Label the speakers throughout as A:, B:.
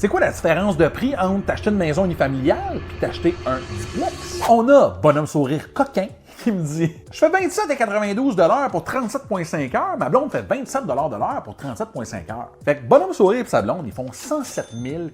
A: C'est quoi la différence de prix entre t'acheter une maison unifamiliale et t'acheter un duplex? On a Bonhomme Sourire Coquin qui me dit « Je fais 27,92 $ pour 37,5 heures. Ma blonde fait 27 $ de l'heure pour 37,5 heures. » Fait que Bonhomme Sourire et sa blonde, ils font 107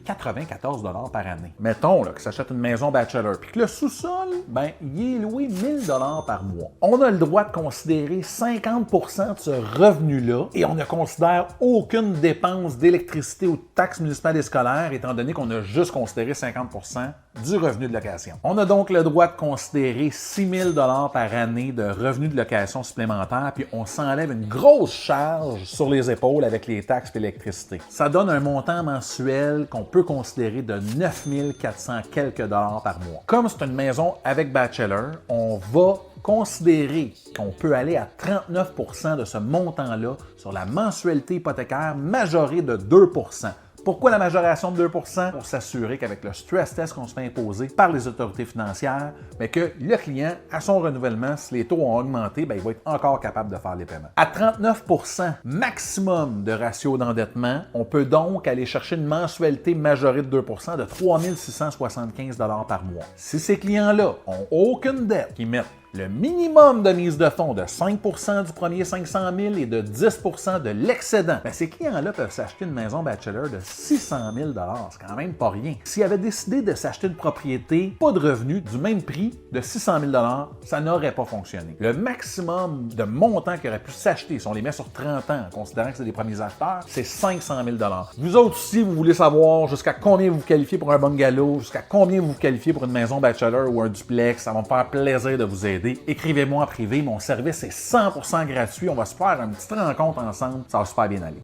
A: 094 $ par année. Mettons là, que ça achète une maison bachelor puis que le sous-sol, ben, il est loué 1000 $ par mois. On a le droit de considérer 50 % de ce revenu-là et on ne considère aucune dépense d'électricité ou de taxes municipales et scolaires étant donné qu'on a juste considéré 50 % du revenu de location. On a donc le droit de considérer 6 000 $ par année de revenus de location supplémentaires, puis on s'enlève une grosse charge sur les épaules avec les taxes et l'électricité. Ça donne un montant mensuel qu'on peut considérer de 9 400 quelques dollars par mois. Comme c'est une maison avec bachelor, on va considérer qu'on peut aller à 39 % de ce montant-là sur la mensualité hypothécaire majorée de 2 %. Pourquoi la majoration de 2 %? Pour s'assurer qu'avec le stress test qu'on se fait imposer par les autorités financières, mais que le client, à son renouvellement, si les taux ont augmenté, ben, il va être encore capable de faire les paiements. À 39 % maximum de ratio d'endettement, on peut donc aller chercher une mensualité majorée de 2 % de 3 675 $ par mois. Si ces clients-là n'ont aucune dette, qui mettent le minimum de mise de fonds de 5 % du premier 500 000 et de 10 % de l'excédent, ben ces clients-là peuvent s'acheter une maison bachelor de 600 000 $. C'est quand même pas rien. S'ils avaient décidé de s'acheter une propriété, pas de revenus, du même prix de 600 000 $, ça n'aurait pas fonctionné. Le maximum de montant qui aurait pu s'acheter, si on les met sur 30 ans, en considérant que c'est des premiers acheteurs, c'est 500 000 $. Vous autres aussi, vous voulez savoir jusqu'à combien vous vous qualifiez pour un bungalow, jusqu'à combien vous vous qualifiez pour une maison bachelor ou un duplex, ça va me faire plaisir de vous aider. Écrivez-moi en privé, mon service est 100% gratuit. On va se faire une petite rencontre ensemble. Ça va super bien aller.